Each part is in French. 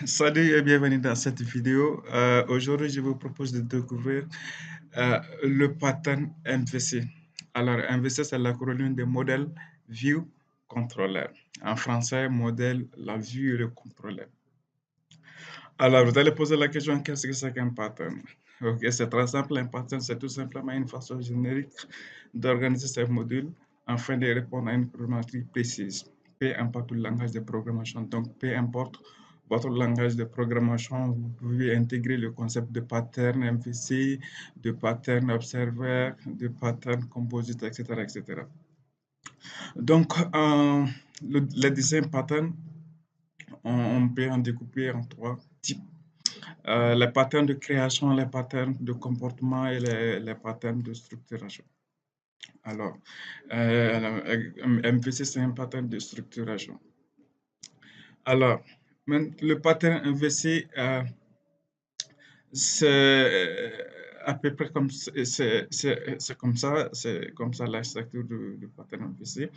Salut et bienvenue dans cette vidéo. Aujourd'hui, je vous propose de découvrir le pattern MVC. Alors, MVC, c'est l'acronyme de Model View Controller. En français, modèle, la vue et le contrôleur. Alors, vous allez poser la question, qu'est-ce que c'est qu'un pattern? Ok, c'est très simple. Un pattern, c'est tout simplement une façon générique d'organiser ces modules afin de répondre à une problématique précise. Peu importe le langage de programmation. Donc, peu importe votre langage de programmation, vous pouvez intégrer le concept de pattern MVC, de pattern observer, de pattern composite, etc., etc. Donc, le design pattern, on peut en découper en trois types. Les patterns de création, les patterns de comportement et les patterns de structuration. Alors, MVC, c'est un pattern de structuration. Alors, le pattern MVC, c'est à peu près comme c'est comme ça la structure du pattern MVC.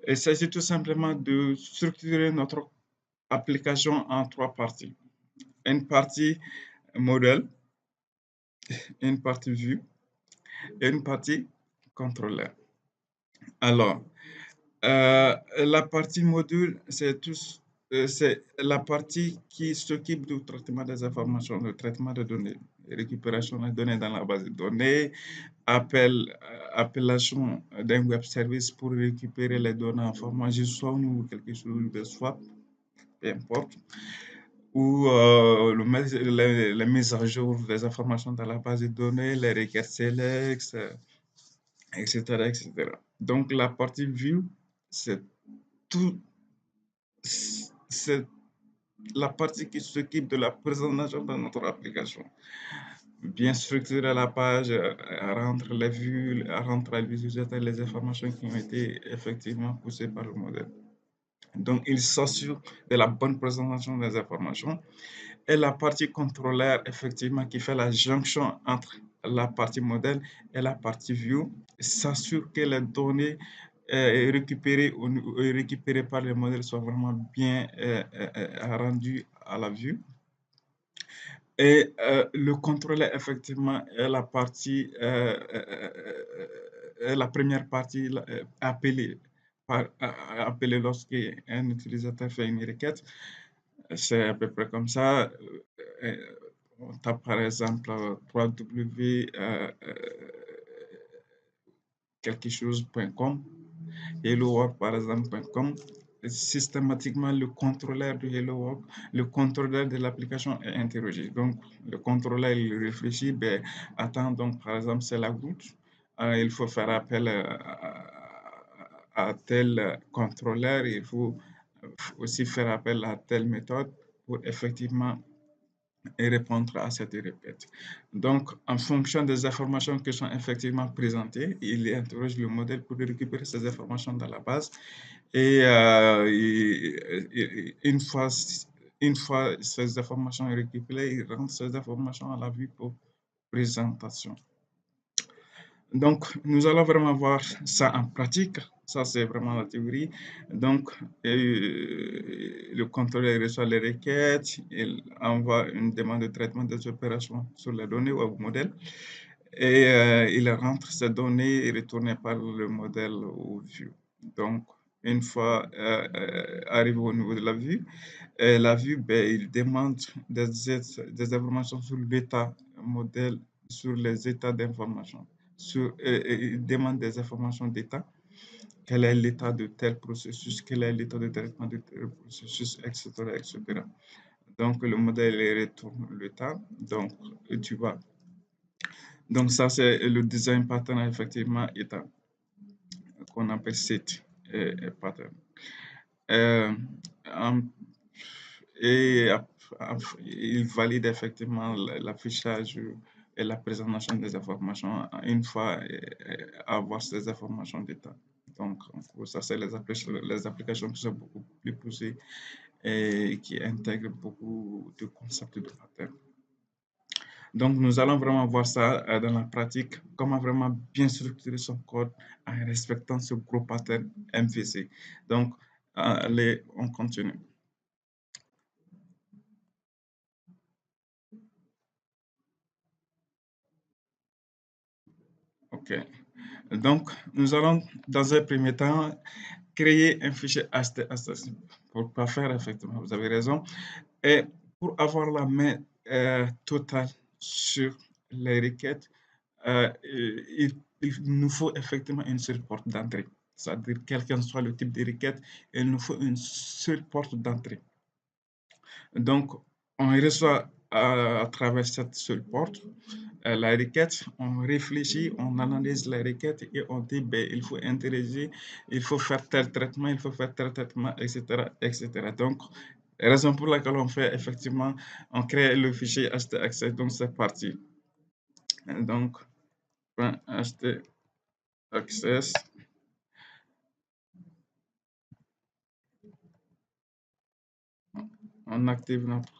Il s'agit tout simplement de structurer notre application en trois parties. Une partie modèle, une partie vue et une partie contrôleur. Alors, la partie module, c'est la partie qui s'occupe du traitement des informations, le traitement de données, récupération des données dans la base de données, appellation d'un web service pour récupérer les données en format JSON ou quelque chose de swap, peu importe, ou les mises à jour des informations dans la base de données, les requêtes select, etc., etc. Donc, la partie view, c'est tout, c'est la partie qui s'occupe de la présentation de notre application. Bien structurer la page, rendre les vues, rendre à l'utilisateur les informations qui ont été effectivement poussées par le modèle. Donc, il s'assure de la bonne présentation des informations. Et la partie contrôleur, effectivement, qui fait la jonction entre la partie modèle et la partie view, s'assure que les données récupérées par le modèle soient vraiment bien rendues à la vue. Et le contrôleur, effectivement, est la partie, est la première partie appelée, appelée lorsqu'un utilisateur fait une requête. C'est à peu près comme ça. On tape par exemple www quelque chose.com, helloworld par exemple.com. Systématiquement, le contrôleur de HelloWorld, le contrôleur de l'application est interrogé. Donc, le contrôleur, il réfléchit, ben, attends, donc par exemple, c'est la goutte. Il faut faire appel à tel contrôleur, il faut aussi faire appel à telle méthode pour effectivement et répondre à cette répète. Donc, en fonction des informations qui sont effectivement présentées, il interroge le modèle pour récupérer ces informations dans la base. Et, une fois ces informations récupérées, il rentre ces informations à la vue pour présentation. Donc, nous allons vraiment voir ça en pratique. Ça, c'est vraiment la théorie. Donc, le contrôleur reçoit les requêtes, il envoie une demande de traitement des opérations sur les données ou au modèle et il rentre ces données retournées par le modèle au vue. Donc, une fois arrivé au niveau de la vue, ben, il demande des informations sur l'état modèle, sur les états d'information. Il demande des informations d'état, quel est l'état de tel processus, quel est l'état de traitement de tel processus, etc., etc. Donc, le modèle retourne l'état. Donc, tu vois. Donc, ça, c'est le design pattern, effectivement, état, qu'on appelle set pattern. Euh, et il valide effectivement l'affichage et la présentation des informations une fois avoir ces informations d'état. Donc, en gros, ça, c'est les applications qui sont beaucoup plus poussées et qui intègrent beaucoup de concepts de pattern. Donc, nous allons vraiment voir ça dans la pratique, comment vraiment bien structurer son code en respectant ce gros pattern MVC. Donc, allez, on continue. OK. Donc, nous allons, dans un premier temps, créer un fichier HTML pour pas faire, effectivement, vous avez raison. Et pour avoir la main totale sur les requêtes, il nous faut effectivement une seule porte d'entrée. C'est-à-dire, quel que soit le type de requête, il nous faut une seule porte d'entrée. Donc, on reçoit à travers cette seule porte la requête, on réfléchit, on analyse la requête et on dit, ben, il faut interagir, il faut faire tel traitement, il faut faire tel traitement, etc., etc. Donc, raison pour laquelle on fait effectivement, on crée le fichier htaccess, donc c'est parti. Donc, .htaccess, on active notre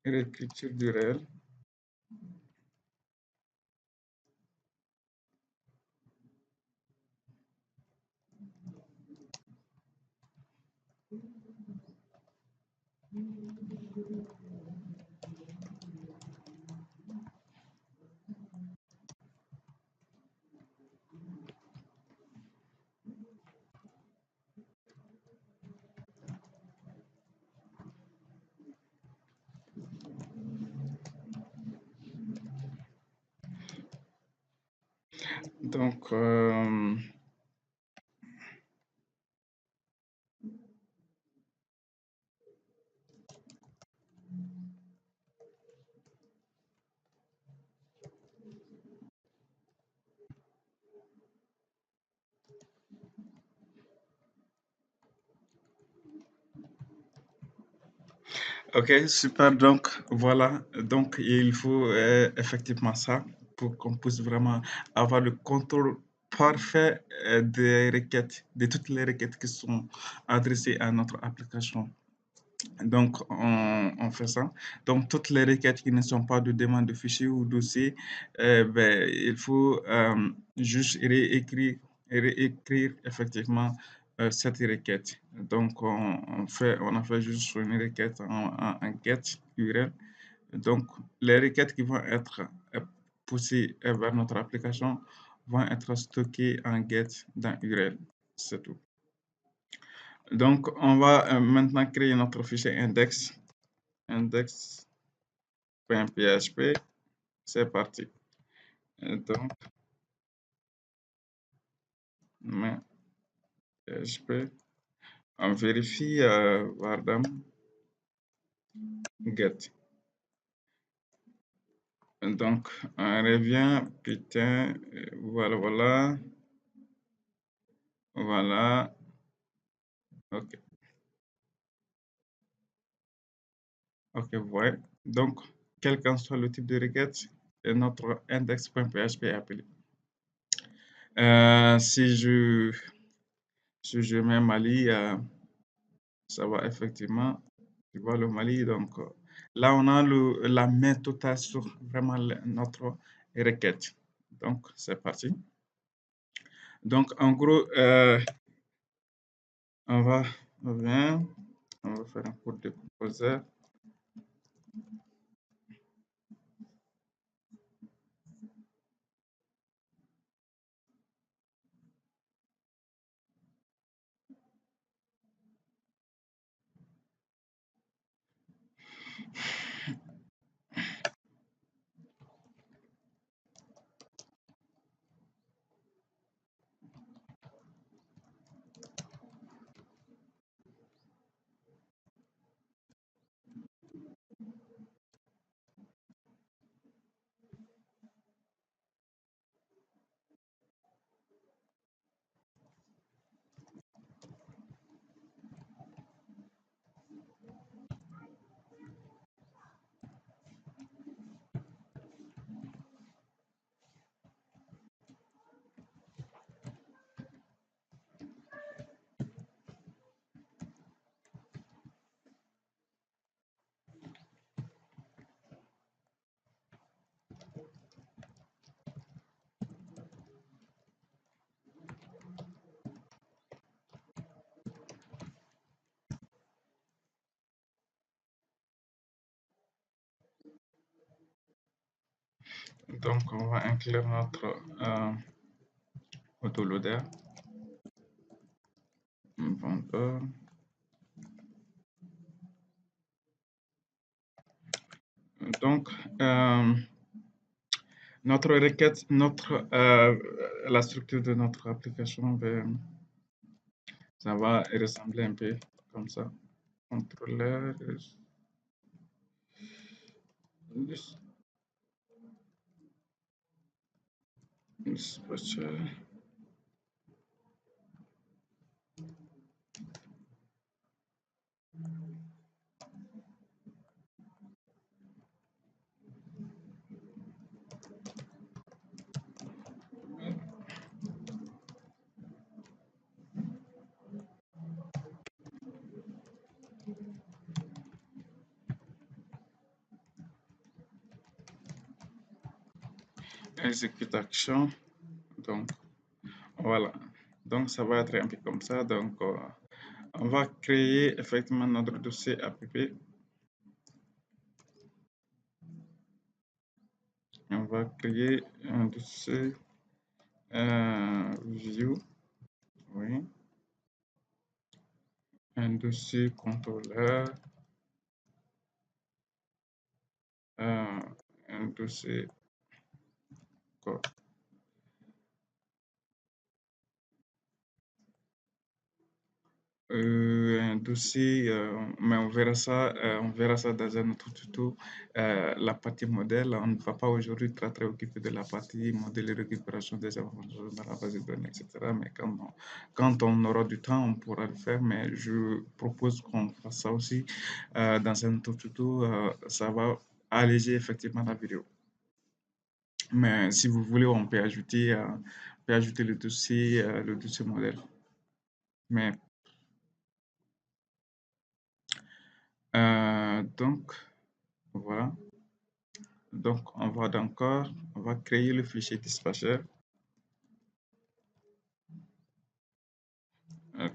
réécriture du réel. Donc, ok, super. Donc, voilà. Donc, il faut effectivement ça pour qu'on puisse vraiment avoir le contrôle parfait des requêtes, de toutes les requêtes qui sont adressées à notre application. Donc, on fait ça. Donc, toutes les requêtes qui ne sont pas de demande de fichier ou dossier, ben, il faut juste réécrire effectivement cette requête. Donc, on a fait juste une requête en get URL. Donc, les requêtes qui vont être poussées vers notre application vont être stockées en get dans URL. C'est tout. Donc, on va maintenant créer notre fichier index.php. C'est parti. Et donc, main PHP. On vérifie Vardam get. Donc, on revient, putain, voilà, voilà, voilà, ok, ok, voilà. Donc, quel qu'en soit le type de requête, notre index.php est appelé. Si je mets Mali, ça va effectivement, tu vois le Mali. Donc, là, on a la main totale sur vraiment notre requête. Donc, c'est parti. Donc, en gros, on va, on va faire un code de composer. Donc, on va inclure notre autoloader, vendeur. Donc, notre requête, la structure de notre application, ça va ressembler un peu comme ça. Contrôleur, dispatcher. Exécute action. Donc, voilà. Donc, ça va être un peu comme ça. Donc, on va créer effectivement notre dossier app. On va créer un dossier view. Oui. Un dossier contrôleur. Un dossier code. Un dossier, mais on verra ça dans un autre tuto. La partie modèle, on ne va pas aujourd'hui très occuper de la partie modèle et récupération des informations dans la base de données, etc. Mais quand on aura du temps, on pourra le faire. Mais je propose qu'on fasse ça aussi dans un autre tuto. Ça va alléger effectivement la vidéo. Mais si vous voulez, peut ajouter le dossier modèle. Mais donc, voilà. Donc, on va créer le fichier dispatcher. Euh,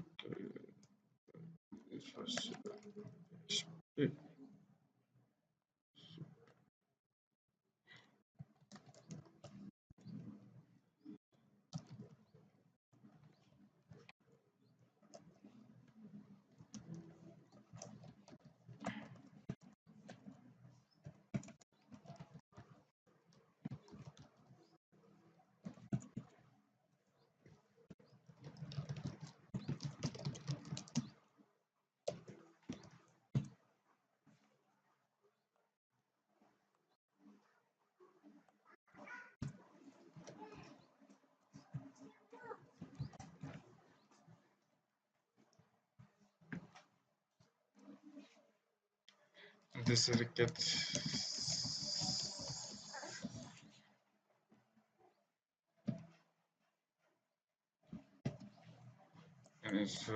This requête is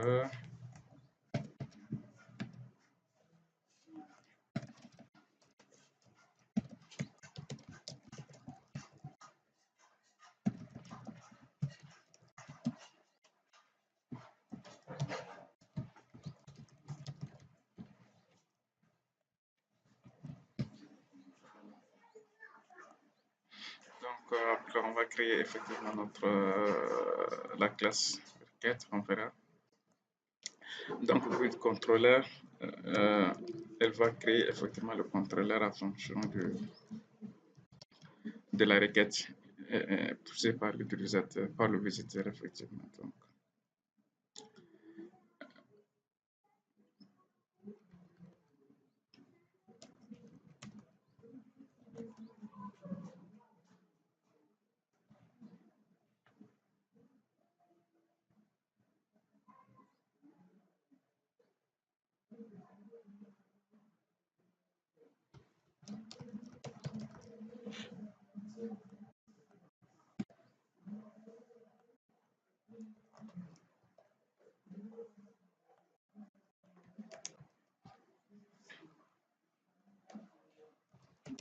donc après on va créer effectivement la classe requête, on verra. Donc with contrôleur, elle va créer effectivement le contrôleur en fonction de la requête poussée par l'utilisateur, par le visiteur effectivement.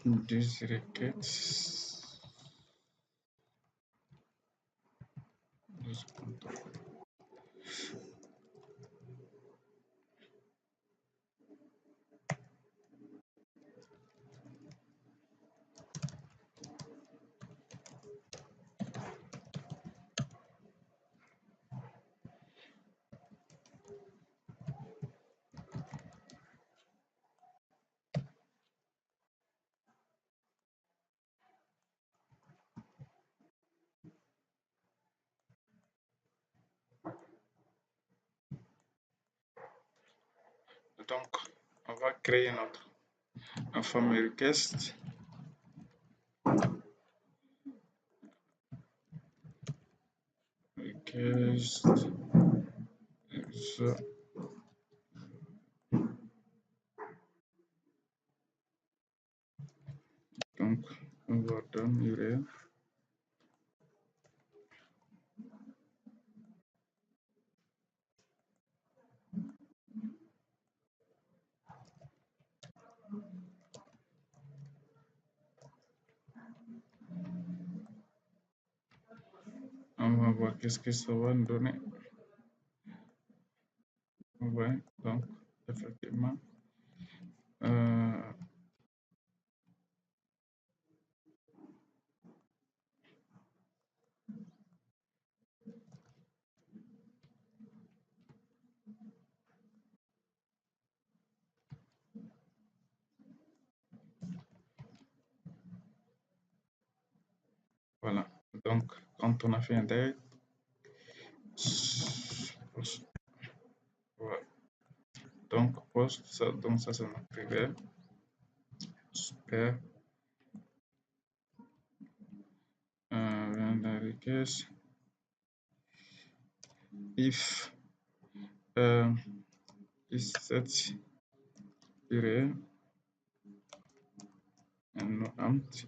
Donc, this requête, this control. Donc, on va créer notre fameux request. Request. Donc, on va donner URL. On va voir qu'est-ce que ça va nous donner. Ouais, donc, effectivement, voilà. Donc, quand on a fait un date, ouais. Donc, post, ça, donc ça c'est notre URL. Super. La request. If is set URL and no empty.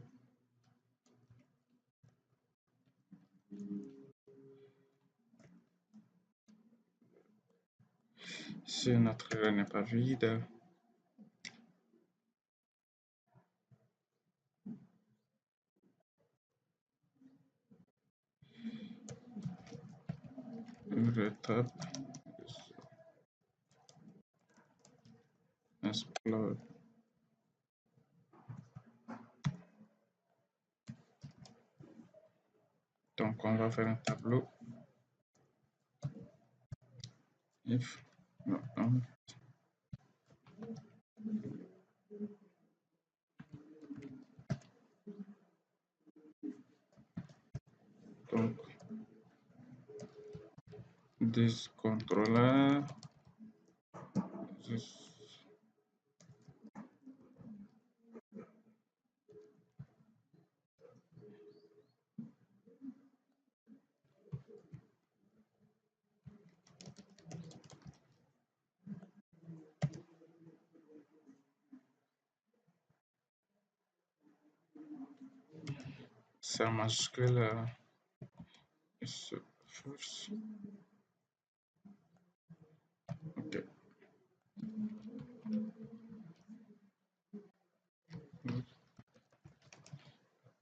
Si notre URL n'est pas vide, retap explode. Donc, on va faire un tableau. If no empty. Donc, this controller, this c'est majuscule is first. Okay.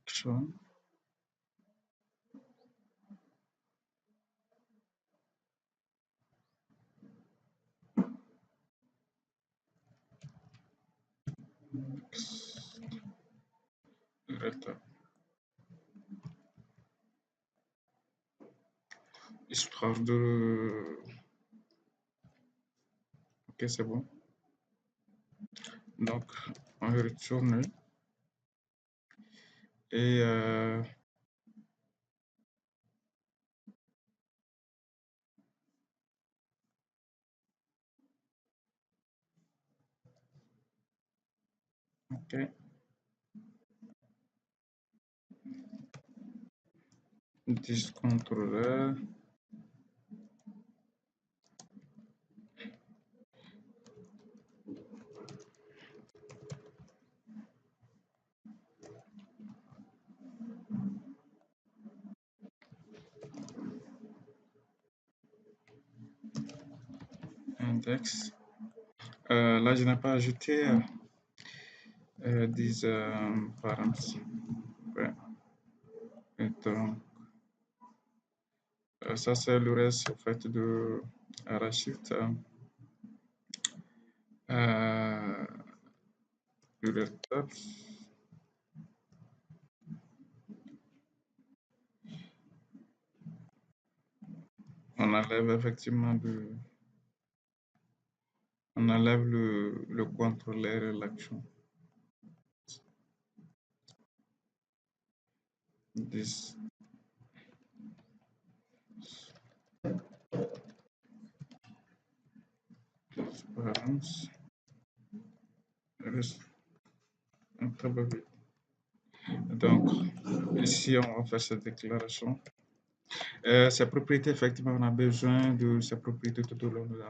Action. Retap. Histoire de... Ok, c'est bon. Donc, on retourne et ok. This controller. Index. Là, je n'ai pas ajouté des paramètres. Ouais. Et donc, ça, c'est le reste au fait de Arachide. Le retap. On enlève effectivement on enlève le contrôleur et l'action. This params. un très beau vide. Donc, ici, on va faire cette déclaration. Ces propriétés, effectivement, on a besoin de ces propriétés tout au long de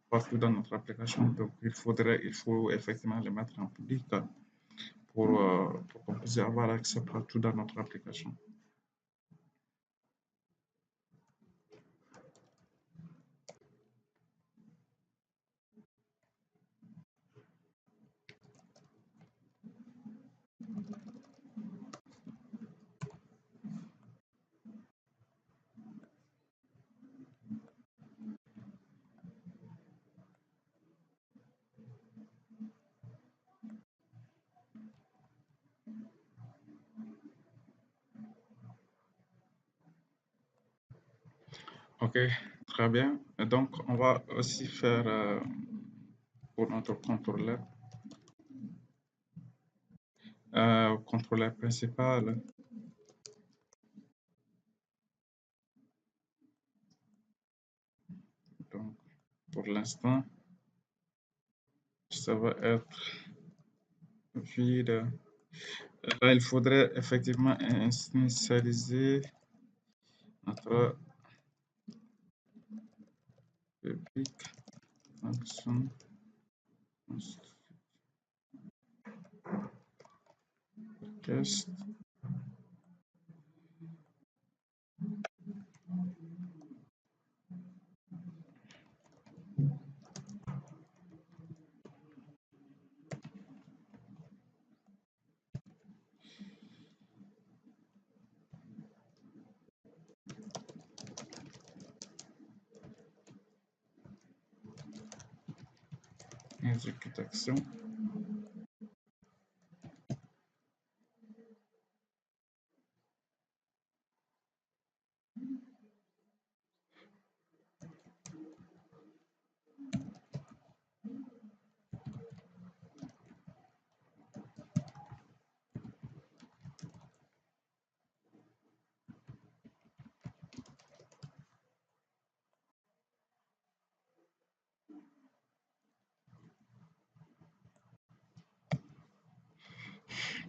partout dans notre application. Donc, il faut effectivement les mettre en public pour qu'on puisse avoir accès partout dans notre application. OK, très bien. Et donc, on va aussi faire pour notre contrôleur principal. Donc, pour l'instant, ça va être vide. Là, il faudrait effectivement initialiser notre public function test. Exécute action.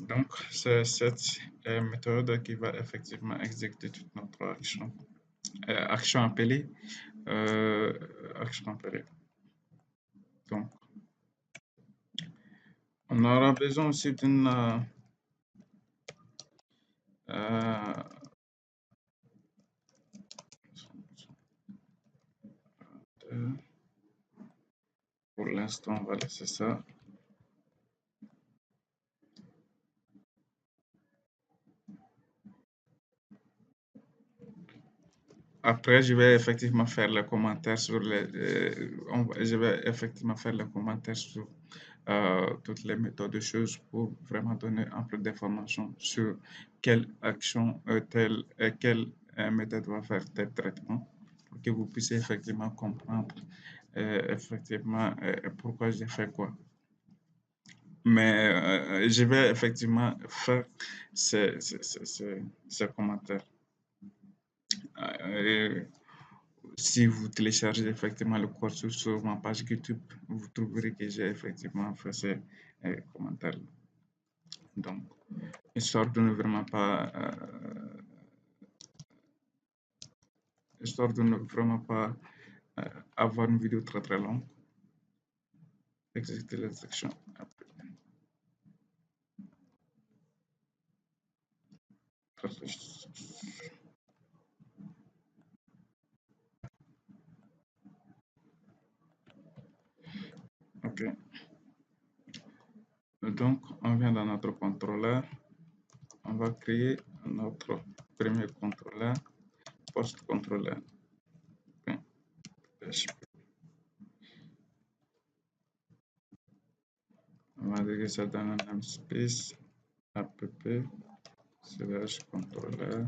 Donc, c'est cette méthode qui va effectivement exécuter toute notre action. Action appelée. euh, Action appelée. Donc, on aura besoin aussi d'une euh, pour l'instant, on va laisser ça. Après, je vais effectivement faire les commentaires sur je vais effectivement faire les commentaires sur toutes les méthodes de choses pour vraiment donner un peu d'informations sur quelle action, quelle méthode va faire tel traitement pour que vous puissiez effectivement comprendre effectivement pourquoi j'ai fait quoi. Mais je vais effectivement faire ces commentaires. Euh, Si vous téléchargez effectivement le cours sur ma page YouTube, vous trouverez que j'ai effectivement fait ces commentaires. Donc, histoire de ne vraiment pas avoir une vidéo très très longue, exécuter les actions. Ok. Donc, on vient dans notre contrôleur. On va créer notre premier contrôleur, post-contrôleur. On va dire ça dans le namespace app / contrôleur.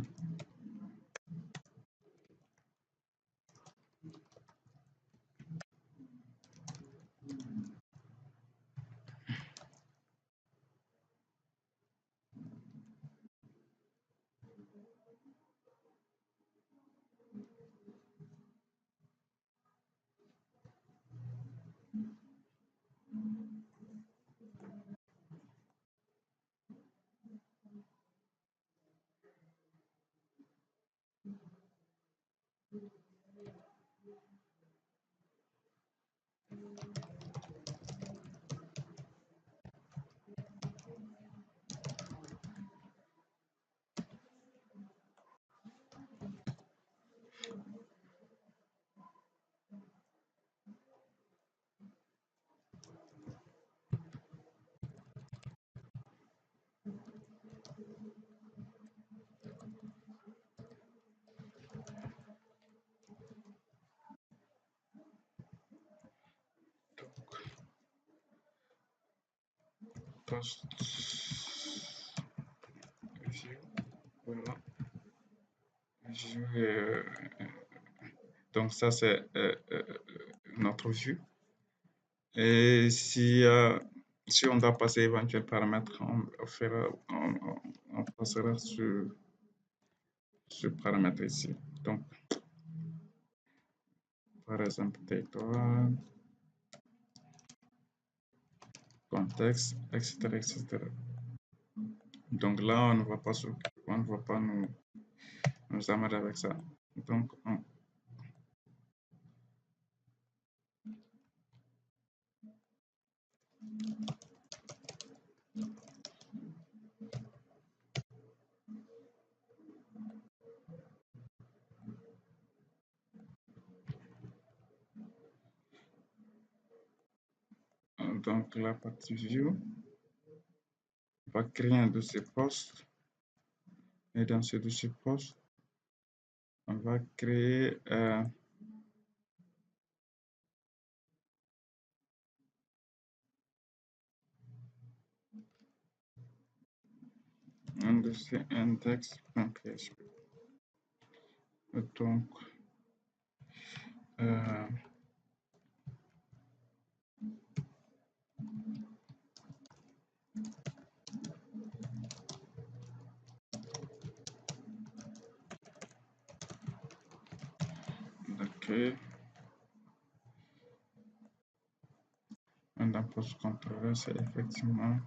post view, voilà, view, donc ça c'est notre vue. Et si on doit passer éventuels paramètres, on passera sur ce paramètre ici. Donc, par exemple, territoire, contexte, etc., etc. Donc là, on ne va pas nous amadrer avec ça. Donc la partie view, on va créer un dossier post. Et dans ce dossier post, on va créer un dossier index.php. Donc, ok. Et dans post controller, c'est effectivement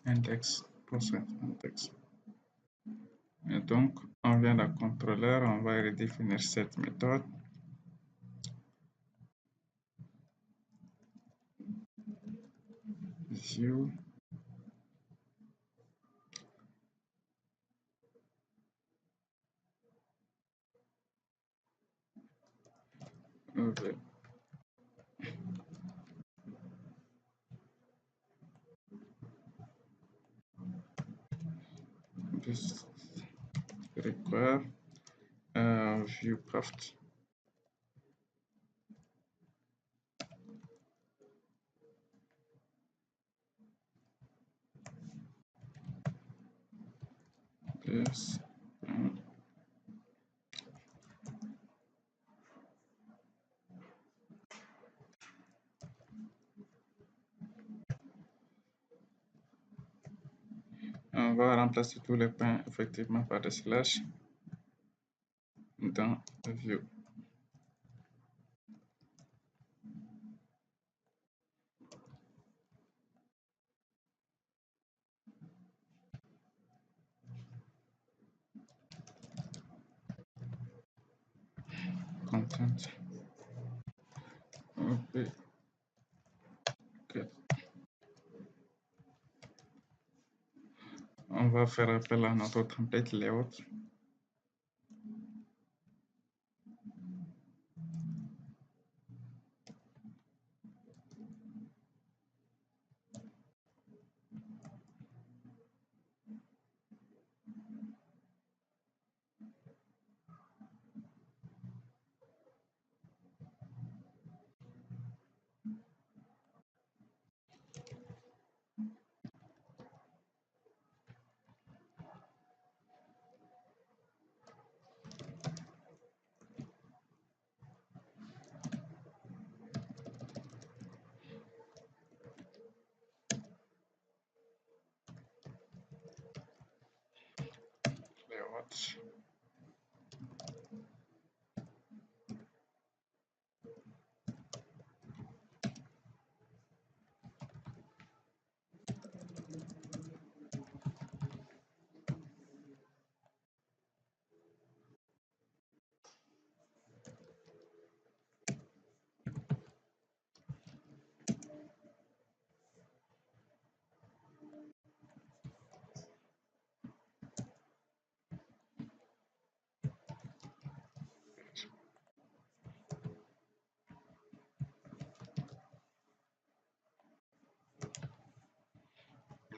index, post index. Et donc, on vient dans contrôleur, on va redéfinir cette méthode. View. Okay. This require view craft. This on va remplacer tous les points effectivement par des slash dans view. Content. Okay. On va faire appel à notre template layout. Layout.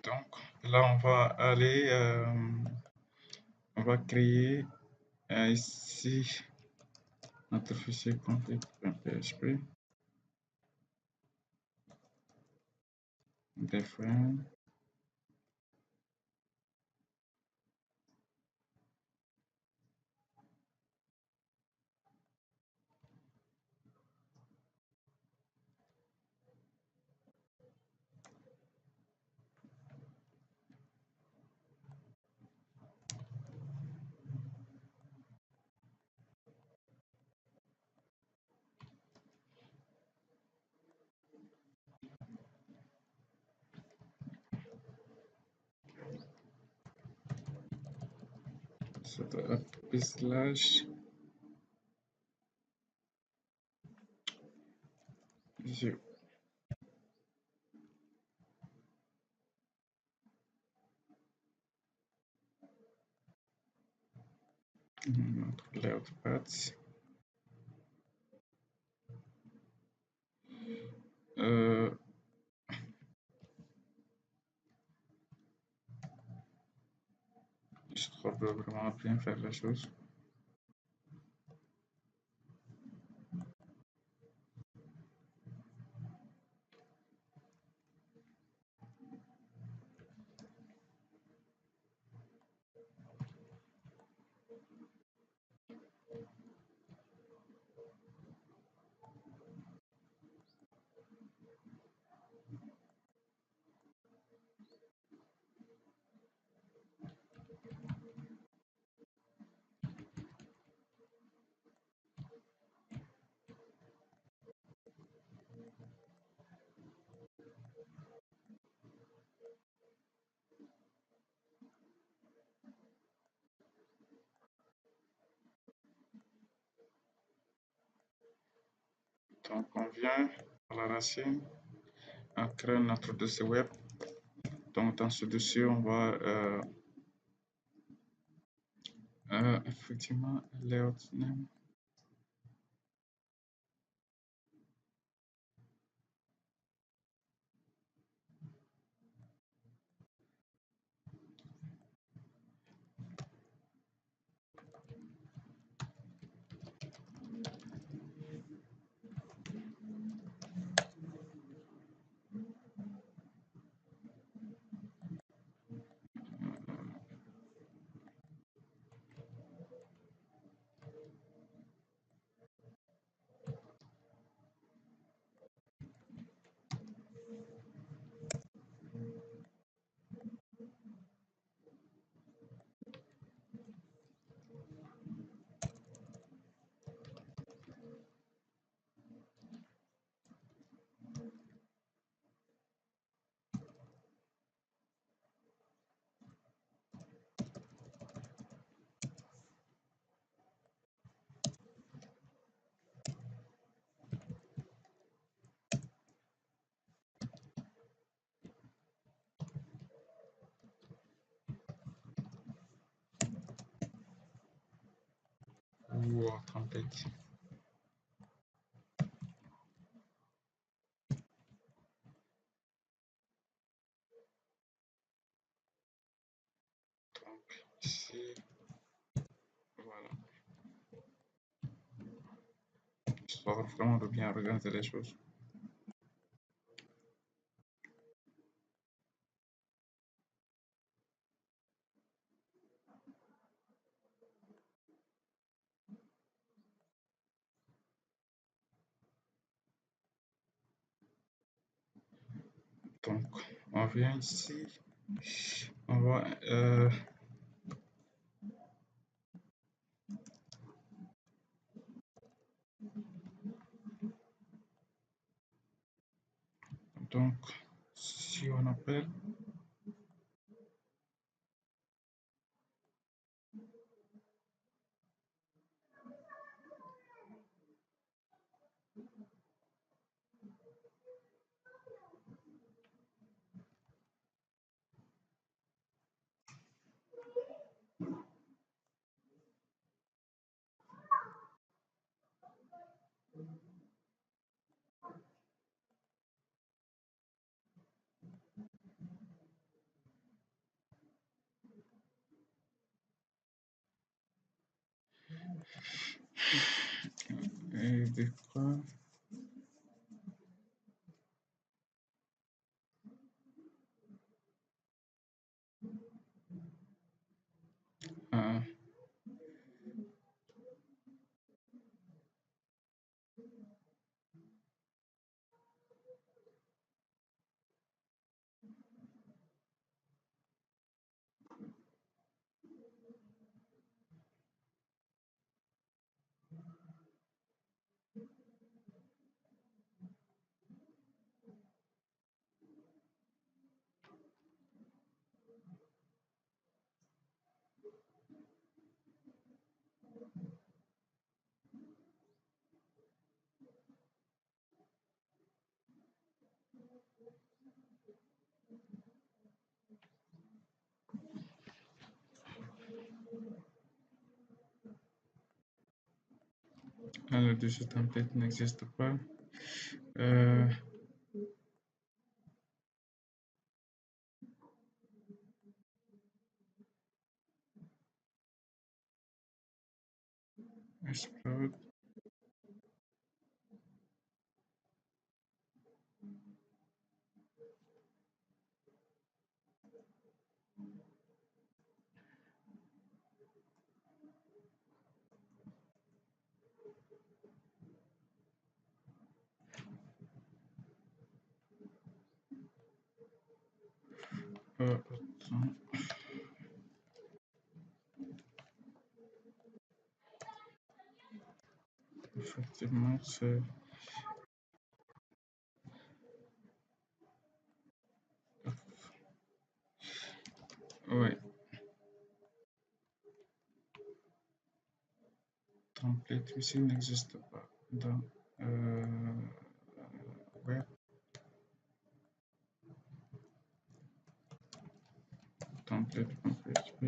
Donc là, on va aller, on va créer ici notre fichier config.php. different. C'est un slash view. Notre layout path. Je trouve vraiment bien faire la chose. Donc on vient à la racine, on crée notre dossier web. Donc dans ce dossier, on va effectivement layout name. Ou template. Donc ici, voilà. Histoire vraiment de bien organiser les choses. Donc on vient ici, on va donc si on appelle de quoi Alors, de ce template n'existe pas. Euh, Explode. Attends. Effectivement, c'est. Ouais, template ici n'existe pas. Dans web, template.php.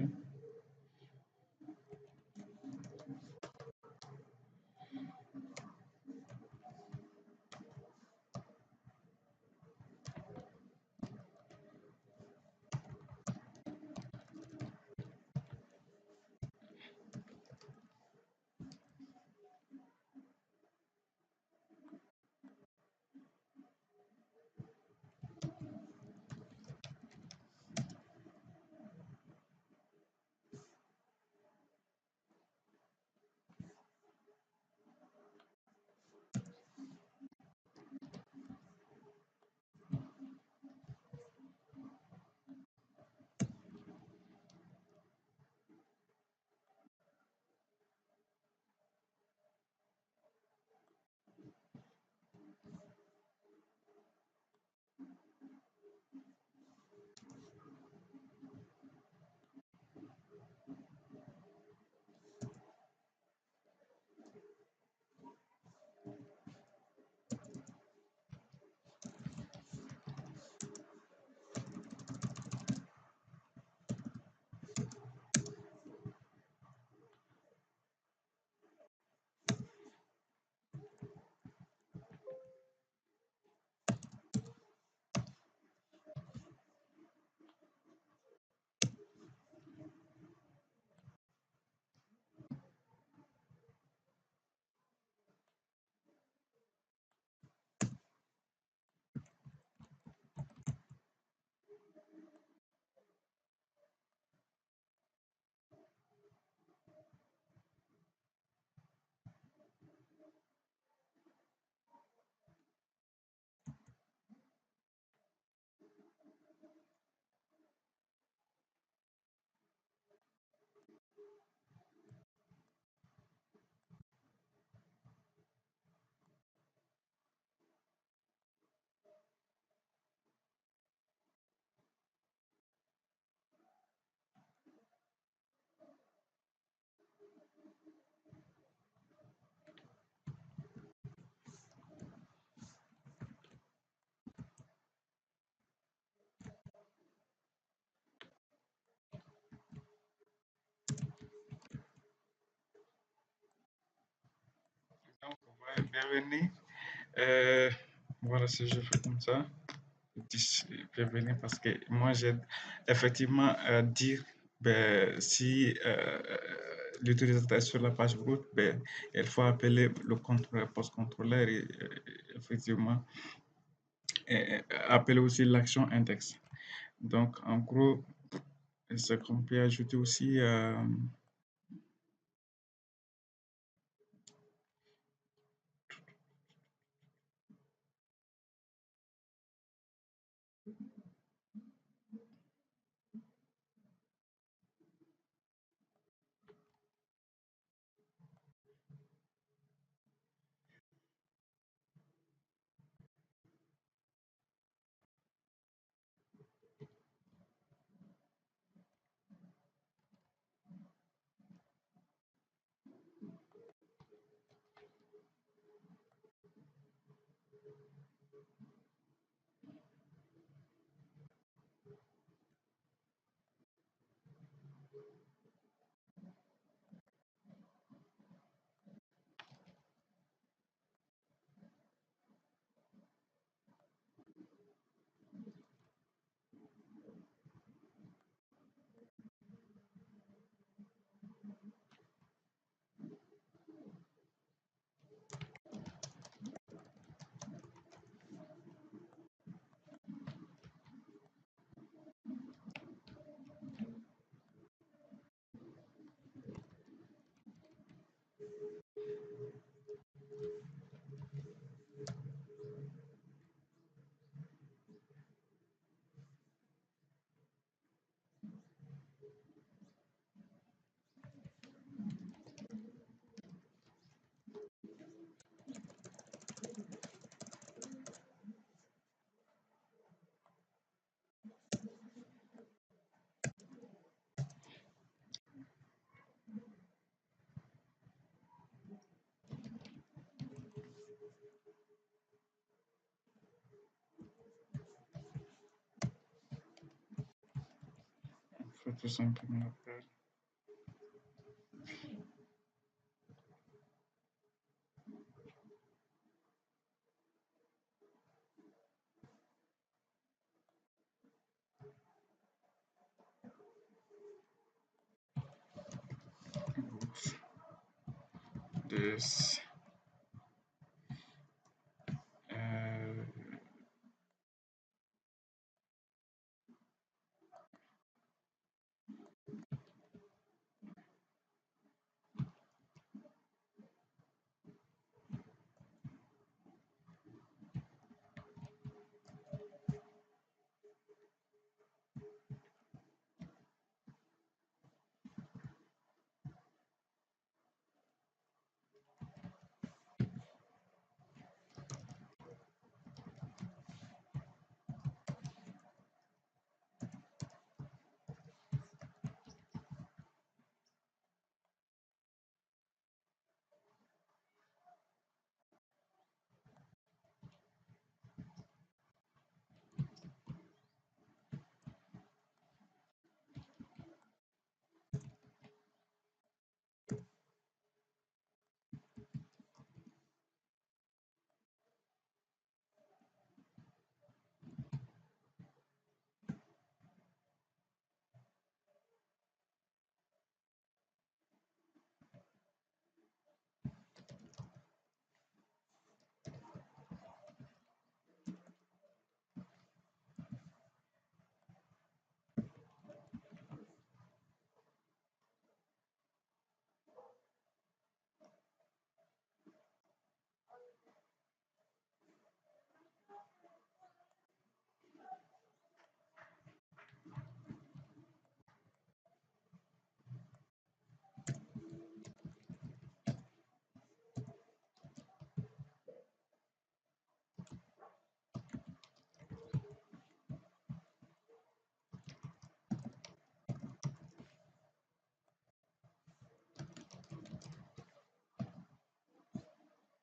Donc, ouais, bienvenue. Euh, voilà ce que je fais comme ça. Bienvenue parce que moi, j'ai effectivement dire ben, si l'utilisateur est sur la page route, ben, il faut appeler le contrôleur, post-contrôleur et effectivement appeler aussi l'action index. Donc, en gros, ce qu'on peut ajouter aussi, faut tout simplement faire this. Euh,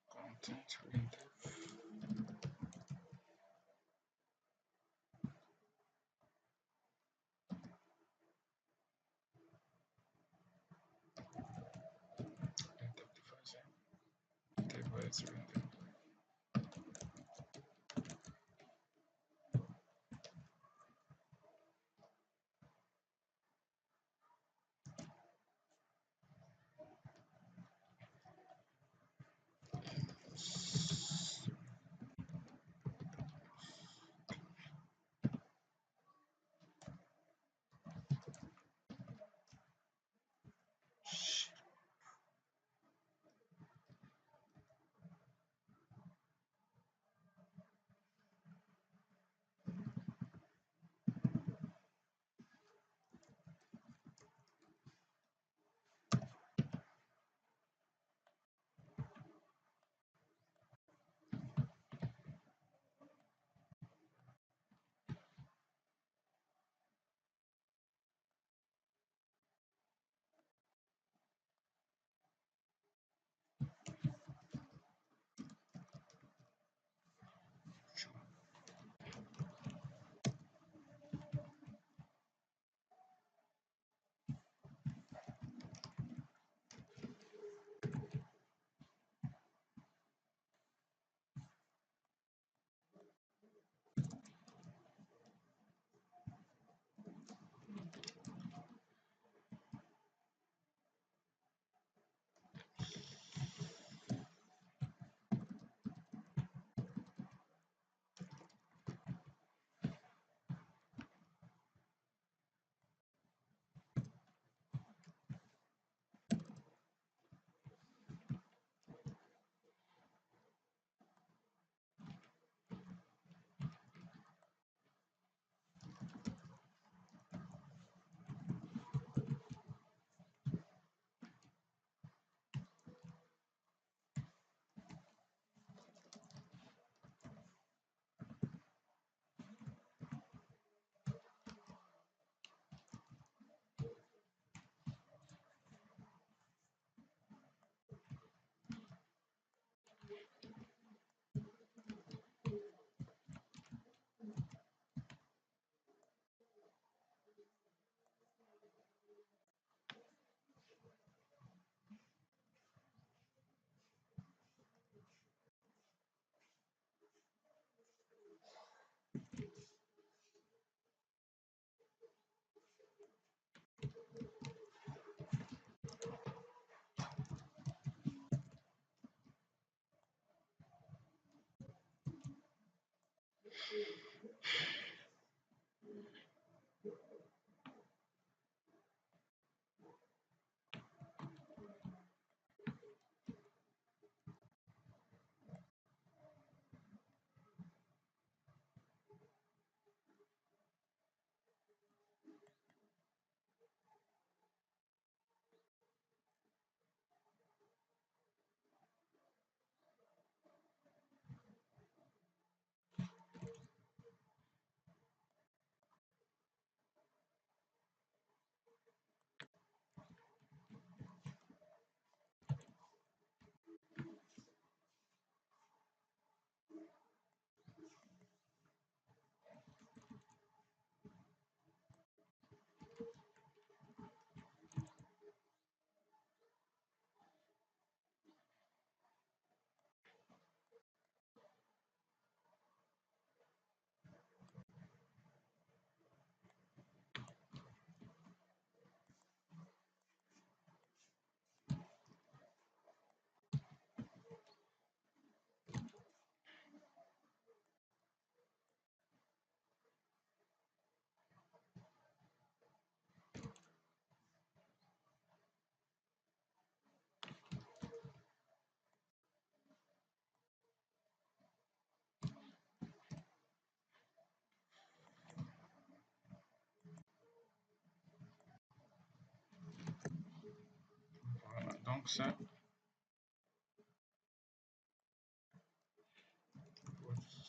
content window. Device window. Voilà, donc ça, votre-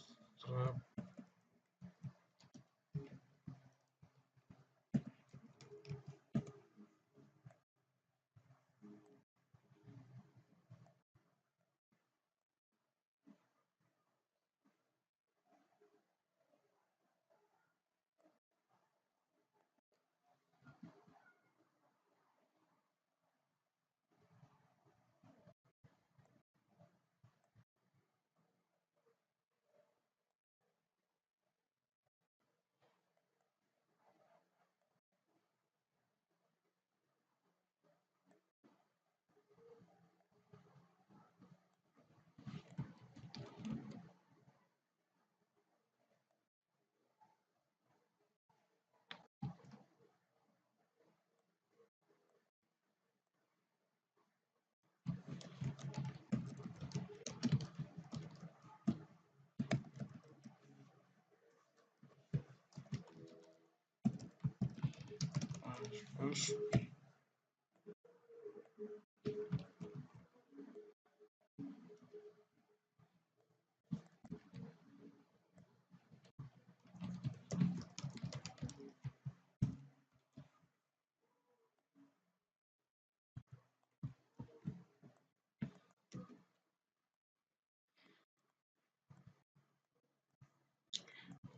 je pense.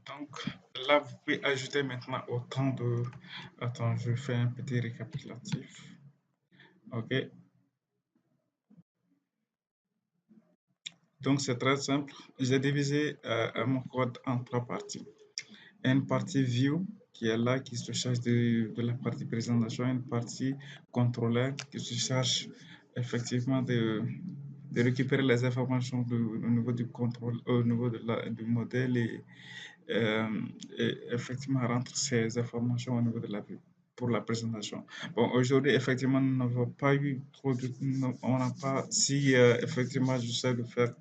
Donc là, vous pouvez ajouter maintenant autant de... Attends, je fais un petit récapitulatif. OK. Donc c'est très simple. J'ai divisé mon code en trois parties. Une partie view qui est là, qui se charge de la partie présentation, une partie contrôleur qui se charge effectivement de récupérer les informations au niveau du contrôle, au niveau du modèle euh, et effectivement rentrer ces informations au niveau de la vue pour la présentation. Bon, aujourd'hui, effectivement, nous n'avons pas eu trop de... On n'a pas... Si, effectivement, j'essaie de faire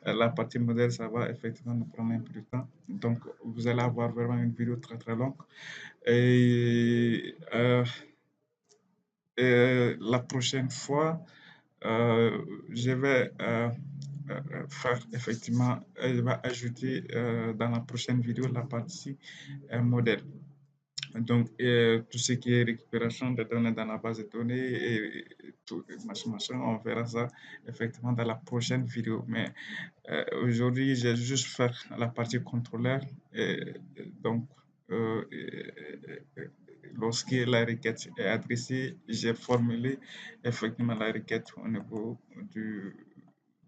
la partie modèle, ça va effectivement nous prendre un peu de temps. Donc, vous allez avoir vraiment une vidéo très, très longue. Et, la prochaine fois, je vais faire effectivement, je vais ajouter dans la prochaine vidéo la partie modèle. Donc, tout ce qui est récupération des données dans la base de données et tout, machin, on verra ça effectivement dans la prochaine vidéo. Mais aujourd'hui, j'ai juste fait la partie contrôleur. Donc, euh, lorsque la requête est adressée, j'ai formulé effectivement la requête au niveau de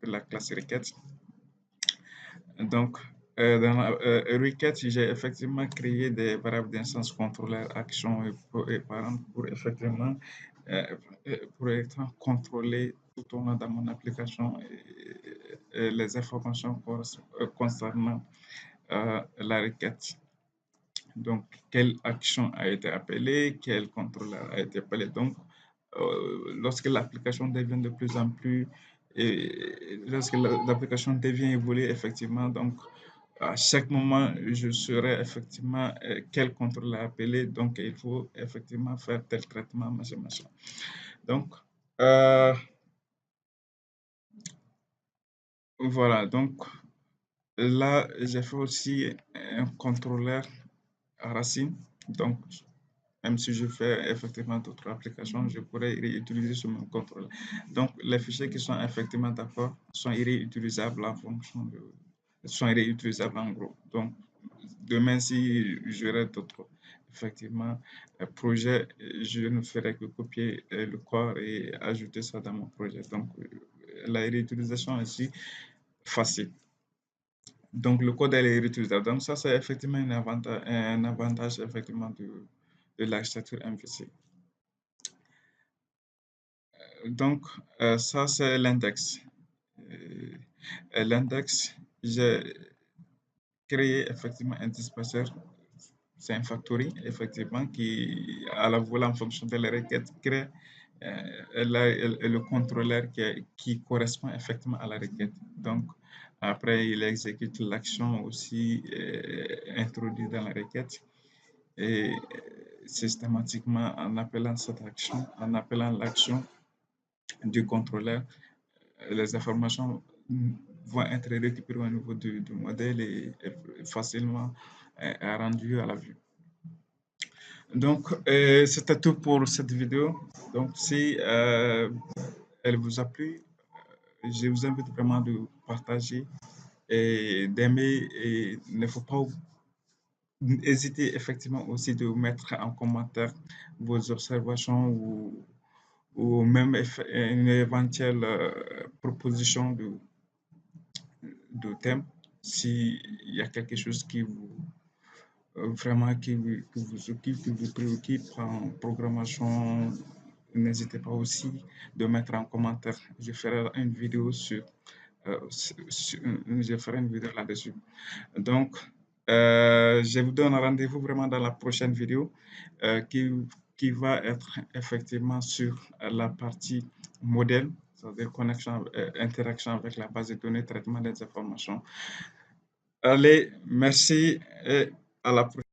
la classe requête. Donc, dans la requête, j'ai effectivement créé des variables d'instance contrôleur, action et parent pour effectivement, euh, contrôler tout au long de mon application les informations concernant la requête. Donc, quelle action a été appelée, quel contrôleur a été appelé. Donc, lorsque l'application devient de plus en plus, et lorsque l'application devient évoluée, effectivement, donc, à chaque moment, je saurai effectivement quel contrôle a appelé. Donc, il faut effectivement faire tel traitement, machin, machin. Donc, euh, voilà. Donc, là, j'ai fait aussi un contrôleur racine. Donc, même si je fais effectivement d'autres applications, je pourrais réutiliser ce même contrôle. Donc, les fichiers qui sont effectivement d'accord sont réutilisables en fonction de, sont réutilisables en gros. Donc, demain, si j'aurai d'autres effectivement projets, je ne ferai que copier le corps et ajouter ça dans mon projet. Donc, la réutilisation est aussi facile. Donc, le code est réutilisable. Donc, ça, c'est effectivement un avantage effectivement de l'architecture MVC. Donc, ça, c'est l'index. L'index, j'ai créé effectivement un dispatcher. C'est un factory, effectivement, qui, à la volée en fonction de la requête, crée le contrôleur qui correspond effectivement à la requête. Donc, après, il exécute l'action aussi introduite dans la requête. Et systématiquement, en appelant cette action, en appelant l'action du contrôleur, les informations vont être récupérées au niveau du modèle et facilement rendues à la vue. Donc, c'était tout pour cette vidéo. Donc, si elle vous a plu, je vous invite vraiment de partager et d'aimer. Et il ne faut pas hésiter effectivement aussi de mettre en commentaire vos observations ou même une éventuelle proposition de thème. S'il y a quelque chose qui vous vraiment qui vous occupe, qui vous préoccupe en programmation, n'hésitez pas aussi de mettre en commentaire. Je ferai une vidéo je ferai une vidéo là-dessus. Donc, je vous donne rendez-vous vraiment dans la prochaine vidéo euh, qui, qui va être effectivement sur la partie modèle, c'est-à-dire connexion, interaction avec la base de données, traitement des informations. Allez, merci et à la prochaine.